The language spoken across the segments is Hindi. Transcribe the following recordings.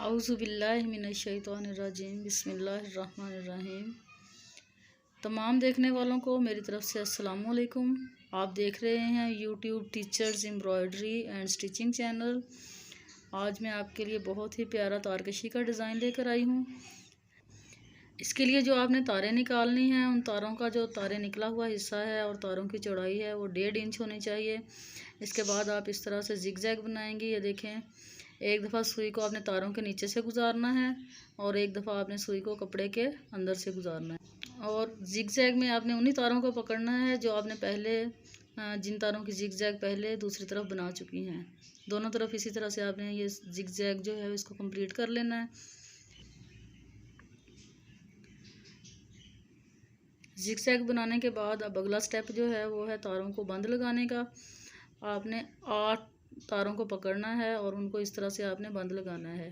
औज़ुबिल्लाहि मिनश्शैतानिर्रजीम बिस्मिल्लाहिर्रहमानिर्रहीम। तमाम देखने वालों को मेरी तरफ़ से अस्सलाम वालेकुम। आप देख रहे हैं YouTube teachers embroidery and stitching channel. आज मैं आपके लिए बहुत ही प्यारा तारकशी का डिज़ाइन लेकर आई हूँ। इसके लिए जो आपने तारें निकालनी हैं, उन तारों का जो तारें निकला हुआ हिस्सा है और तारों की चौड़ाई है वो 1.5 इंच होनी चाहिए। इसके बाद आप इस तरह से जिगजैग बनाएंगे। ये देखें, एक दफ़ा सुई को आपने तारों के नीचे से गुजारना है और एक दफ़ा आपने सुई को कपड़े के अंदर से गुजारना है। और जिगजैग में आपने उन्हीं तारों को पकड़ना है जो आपने पहले जिन तारों की जिगजैग पहले दूसरी तरफ बना चुकी हैं। दोनों तरफ इसी तरह से आपने ये जिगजैग जो है इसको कंप्लीट कर लेना है। जिगजैग बनाने के बाद अब अगला स्टेप जो है वो है तारों को बंद लगाने का। आपने 8 तारों को पकड़ना है और उनको इस तरह से आपने बंद लगाना है।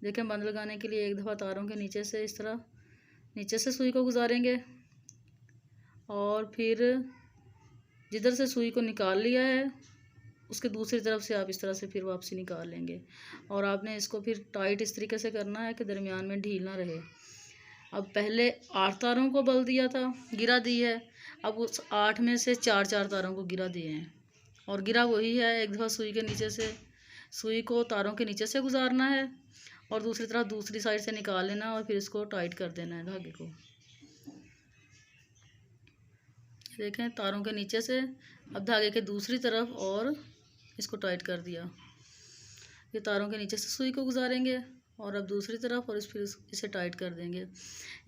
देखें, बंद लगाने के लिए एक दफ़ा तारों के नीचे से इस तरह नीचे से सुई को गुजारेंगे और फिर जिधर से सुई को निकाल लिया है उसके दूसरी तरफ से आप इस तरह से फिर वापसी निकाल लेंगे। और आपने इसको फिर टाइट इस तरीके से करना है कि दरमियान में ढील ना रहे। अब पहले 8 तारों को बल दिया था, गिरा दी है। अब उस 8 में से 4 तारों को गिरा दिए हैं और गिरा वही है। एक दफ़ा सुई के नीचे से सुई को तारों के नीचे से गुजारना है और दूसरी तरफ दूसरी साइड से निकाल लेना और फिर इसको टाइट कर देना है धागे को। देखें, तारों के नीचे से अब धागे के दूसरी तरफ और इसको टाइट कर दिया। ये तारों के नीचे से सुई को गुजारेंगे और अब दूसरी तरफ और फिर इसे टाइट कर देंगे।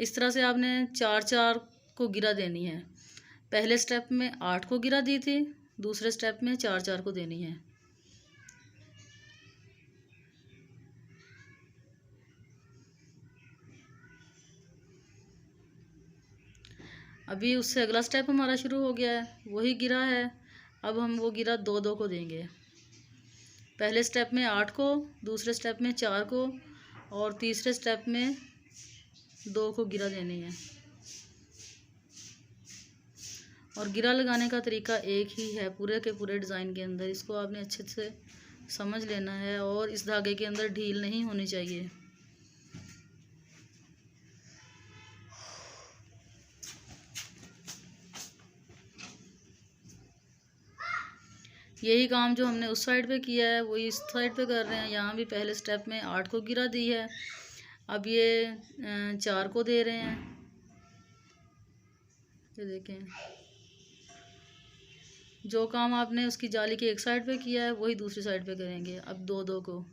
इस तरह से आपने 4 को गिरा देनी है। पहले स्टेप में 8 को गिरा दी थी, दूसरे स्टेप में 4 को देनी है। अभी उससे अगला स्टेप हमारा शुरू हो गया है, वही गिरा है। अब हम वो गिरा 2 को देंगे। पहले स्टेप में 8 को, दूसरे स्टेप में 4 को और तीसरे स्टेप में 2 को गिरा देनी है। और गिरा लगाने का तरीका एक ही है पूरे के पूरे डिज़ाइन के अंदर। इसको आपने अच्छे से समझ लेना है और इस धागे के अंदर ढील नहीं होनी चाहिए। यही काम जो हमने उस साइड पे किया है वही इस साइड पे कर रहे हैं। यहाँ भी पहले स्टेप में 8 को गिरा दी है, अब ये 4 को दे रहे हैं। ये देखें, जो काम आपने उसकी जाली की एक साइड पे किया है वही दूसरी साइड पे करेंगे। अब 2 को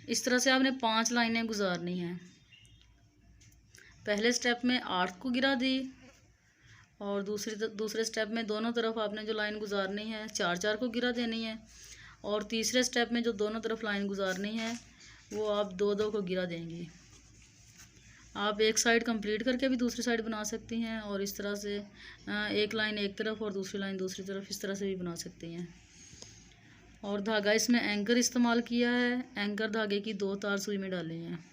इस तरह से आपने 5 लाइनें गुजारनी हैं। पहले स्टेप में 8 को गिरा दी और दूसरे स्टेप में दोनों तरफ आपने जो लाइन गुजारनी है 4 को गिरा देनी है। और तीसरे स्टेप में जो दोनों तरफ लाइन गुजारनी है वो आप 2 को गिरा देंगी। आप एक साइड कंप्लीट करके भी दूसरी साइड बना सकती हैं और इस तरह से एक लाइन एक तरफ और दूसरी लाइन दूसरी तरफ इस तरह से भी बना सकती हैं। और धागा इसमें एंकर इस्तेमाल किया है। एंकर धागे की 2 तार सुई में डाले हैं।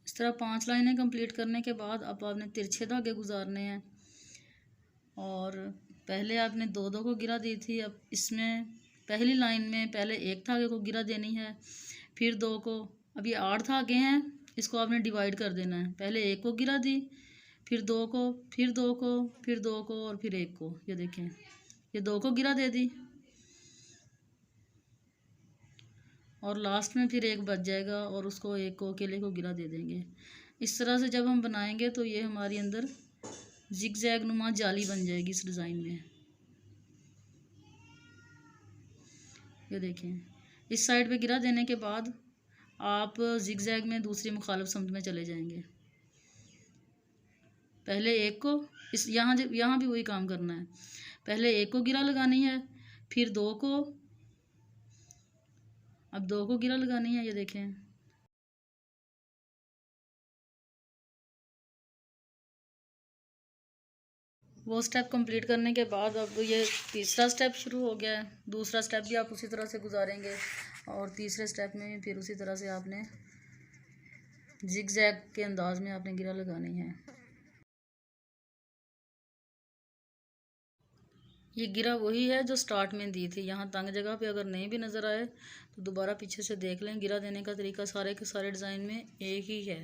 इस तरह 5 लाइनें कंप्लीट करने के बाद अब आपने तिरछे धागे गुजारने हैं। और पहले आपने 2 को गिरा दी थी, अब इसमें पहली लाइन में पहले एक धागे को गिरा देनी है, फिर 2 को। अब ये 8 धागे हैं, इसको आपने डिवाइड कर देना है। पहले 1 को गिरा दी, फिर 2 को, फिर 2 को, फिर 2 को और फिर 1 को। ये देखें, ये 2 को गिरा दे दी और लास्ट में फिर 1 बच जाएगा और उसको 1 को अकेले को गिरा दे देंगे। इस तरह से जब हम बनाएंगे तो ये हमारी अंदर जिगजैग नुमा जाली बन जाएगी इस डिज़ाइन में। ये देखें, इस साइड पे गिरा देने के बाद आप जिगजैग में दूसरी मुखालिफ समत में चले जाएंगे। पहले 1 को यहाँ भी वही काम करना है। पहले 1 को गिरा लगानी है, फिर 2 को, अब 2 को गिरा लगानी है। ये देखें, वो स्टेप कंप्लीट करने के बाद अब ये तीसरा स्टेप शुरू हो गया है। दूसरा स्टेप भी आप उसी तरह से गुजारेंगे और तीसरे स्टेप में फिर उसी तरह से आपने जिगजैग के अंदाज में आपने गिरा लगानी है। ये गिरा वही है जो स्टार्ट में दी थी। यहाँ तंग जगह पे अगर नहीं भी नज़र आए तो दोबारा पीछे से देख लें। गिरा देने का तरीका सारे के सारे डिज़ाइन में एक ही है।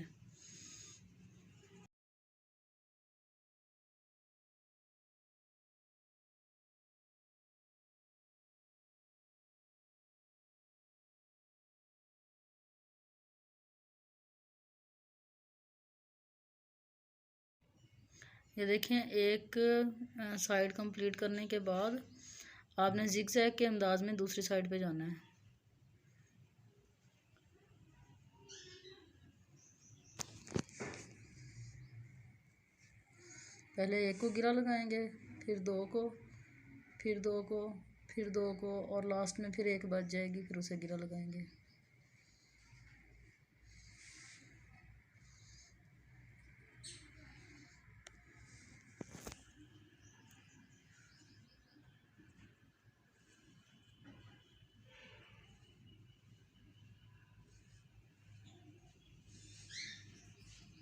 ये देखें, एक साइड कंप्लीट करने के बाद आपने जिगजैग के अंदाज में दूसरी साइड पे जाना है। पहले एक को गिरा लगाएंगे, फिर दो को, फिर दो को, फिर दो को, और लास्ट में फिर एक बच जाएगी, फिर उसे गिरा लगाएंगे।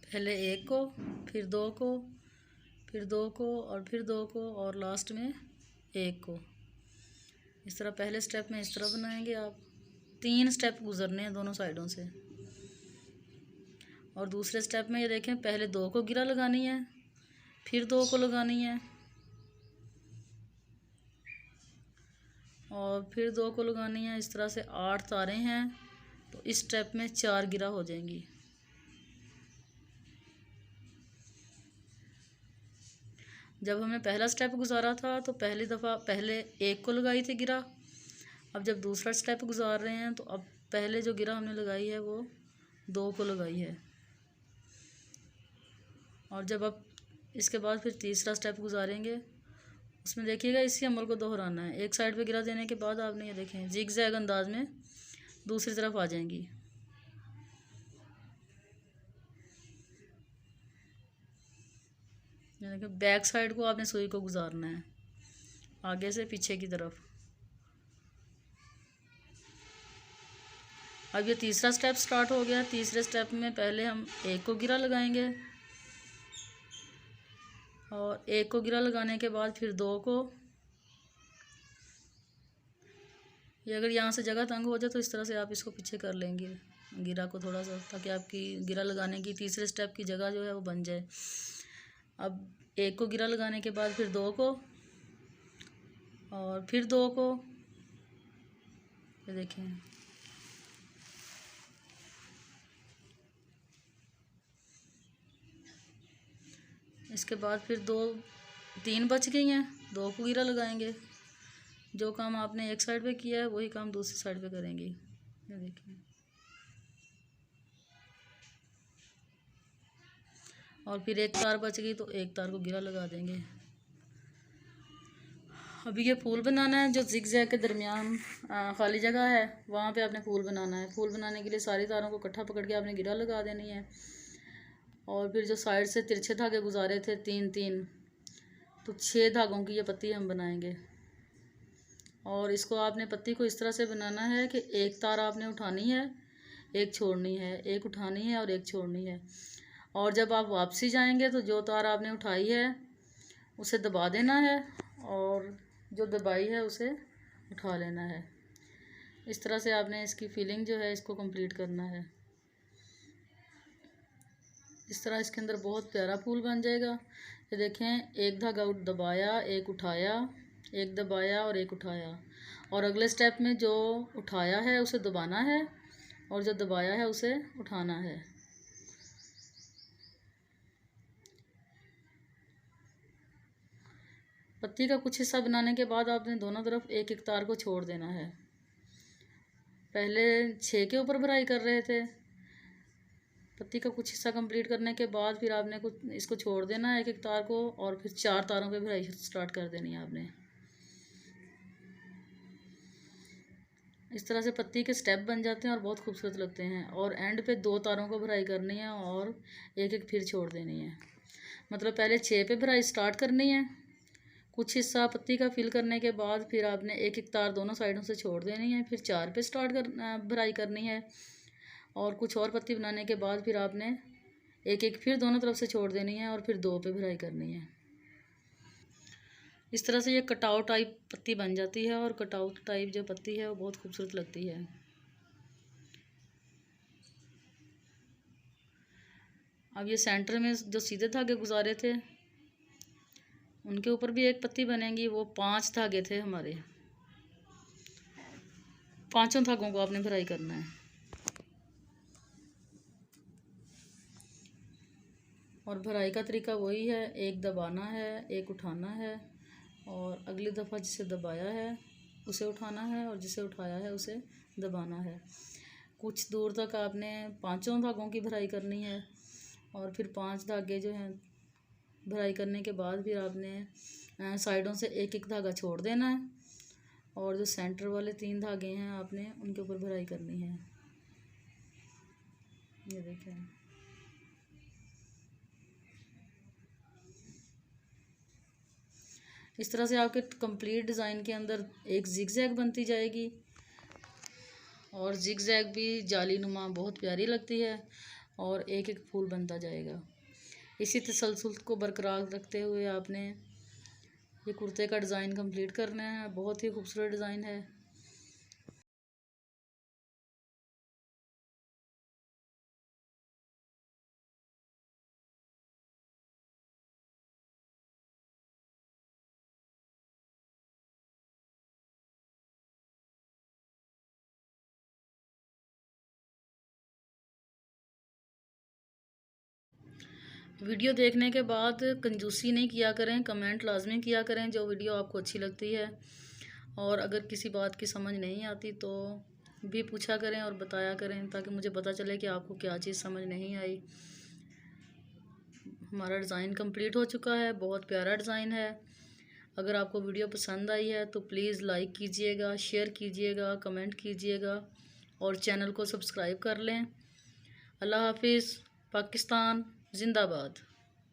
पहले एक को, फिर दो को, फिर दो को, और फिर दो को, और लास्ट में एक को। इस तरह पहले स्टेप में इस तरह बनाएंगे आप। 3 स्टेप गुजरने हैं दोनों साइडों से। और दूसरे स्टेप में ये देखें, पहले दो को गिरा लगानी है, फिर दो को लगानी है, और फिर दो को लगानी है। इस तरह से 8 तारें हैं, तो इस स्टेप में 4 गिरा हो जाएंगी। जब हमने पहला स्टेप गुजारा था तो पहली दफ़ा पहले एक को लगाई थी गिरा। अब जब दूसरा स्टेप गुजार रहे हैं तो अब पहले जो गिरा हमने लगाई है वो दो को लगाई है। और जब अब इसके बाद फिर तीसरा स्टेप गुजारेंगे, उसमें देखिएगा इसी अमल को दोहराना है। एक साइड पे गिरा देने के बाद आपने ये देखें जिगजैग अंदाज में दूसरी तरफ आ जाएंगी। देखिए बैक साइड को आपने सुई को गुजारना है आगे से पीछे की तरफ। अब ये तीसरा स्टेप स्टार्ट हो गया। तीसरे स्टेप में पहले हम एक को गिरा लगाएंगे, और एक को गिरा लगाने के बाद फिर दो को। ये अगर यहाँ से जगह तंग हो जाए तो इस तरह से आप इसको पीछे कर लेंगे गिरा को थोड़ा सा, ताकि आपकी गिरा लगाने की तीसरे स्टेप की जगह जो है वो बन जाए। अब एक को गिरा लगाने के बाद फिर दो को, और फिर दो को। ये देखें, इसके बाद फिर दो, 3 बच गई हैं, दो को गिरा लगाएंगे। जो काम आपने एक साइड पे किया है वही काम दूसरी साइड पे करेंगे। ये देखिए, और फिर एक तार बच गई तो एक तार को गिरा लगा देंगे। अभी ये फूल बनाना है। जो जिगजैग के दरमियान खाली जगह है वहाँ पे आपने फूल बनाना है। फूल बनाने के लिए सारी तारों को इकट्ठा पकड़ के आपने गिरा लगा देनी है। और फिर जो साइड से तिरछे धागे गुजारे थे 3-3, तो 6 धागों की ये पत्ती हम बनाएंगे। और इसको आपने पत्ती को इस तरह से बनाना है कि एक तार आपने उठानी है, एक छोड़नी है, एक उठानी है और एक छोड़नी है। और जब आप वापसी जाएंगे तो जो तार आपने उठाई है उसे दबा देना है, और जो दबाई है उसे उठा लेना है। इस तरह से आपने इसकी फीलिंग जो है इसको कंप्लीट करना है। इस तरह इसके अंदर बहुत प्यारा फूल बन जाएगा। ये देखें, एक धागा दबाया, एक उठाया, एक दबाया और एक उठाया। और अगले स्टेप में जो उठाया है उसे दबाना है, और जो दबाया है उसे उठाना है। पत्ती का कुछ हिस्सा बनाने के बाद आपने दोनों तरफ एक एक तार को छोड़ देना है। पहले 6 के ऊपर भराई कर रहे थे। पत्ती का कुछ हिस्सा कंप्लीट करने के बाद फिर आपने कुछ इसको छोड़ देना है एक एक तार को, और फिर 4 तारों पे भराई स्टार्ट कर देनी है आपने। इस तरह से पत्ती के स्टेप बन जाते हैं और बहुत खूबसूरत लगते हैं। और एंड पे 2 तारों को भराई करनी है और एक एक फिर छोड़ देनी है। मतलब पहले 6 पे भराई स्टार्ट करनी है, कुछ हिस्सा पत्ती का फिल करने के बाद फिर आपने एक एक तार दोनों साइडों से छोड़ देनी है, फिर 4 पे स्टार्ट कर भराई करनी है, और कुछ और पत्ती बनाने के बाद फिर आपने एक एक फिर दोनों तरफ से छोड़ देनी है, और फिर 2 पे भराई करनी है। इस तरह से ये कटाव टाइप पत्ती बन जाती है और कटाव टाइप जो पत्ती है वो बहुत खूबसूरत लगती है। अब ये सेंटर में जो सीधे धागे गुजारे थे उनके ऊपर भी एक पत्ती बनेगी। वो 5 धागे थे हमारे, 5 धागों को आपने भराई करना है। और भराई का तरीका वही है, एक दबाना है, एक उठाना है और अगली दफ़ा जिसे दबाया है उसे उठाना है और जिसे उठाया है उसे दबाना है। कुछ दूर तक आपने 5 धागों की भराई करनी है और फिर 5 धागे जो हैं भराई करने के बाद फिर आपने साइडों से एक एक धागा छोड़ देना है और जो सेंटर वाले 3 धागे हैं आपने उनके ऊपर भराई करनी है। ये देखें, इस तरह से आपके कंप्लीट डिज़ाइन के अंदर एक जिगजैग बनती जाएगी और जिगजैग भी जाली नुमा बहुत प्यारी लगती है और एक एक फूल बनता जाएगा। इसी तसलसल को बरकरार रखते हुए आपने ये कुर्ते का डिज़ाइन कंप्लीट करना है। बहुत ही खूबसूरत डिज़ाइन है। वीडियो देखने के बाद कंजूसी नहीं किया करें, कमेंट लाजमी किया करें जो वीडियो आपको अच्छी लगती है। और अगर किसी बात की समझ नहीं आती तो भी पूछा करें और बताया करें ताकि मुझे पता चले कि आपको क्या चीज़ समझ नहीं आई। हमारा डिज़ाइन कंप्लीट हो चुका है, बहुत प्यारा डिज़ाइन है। अगर आपको वीडियो पसंद आई है तो प्लीज़ लाइक कीजिएगा, शेयर कीजिएगा, कमेंट कीजिएगा और चैनल को सब्सक्राइब कर लें। अल्लाह हाफिज़। पाकिस्तान जिंदाबाद।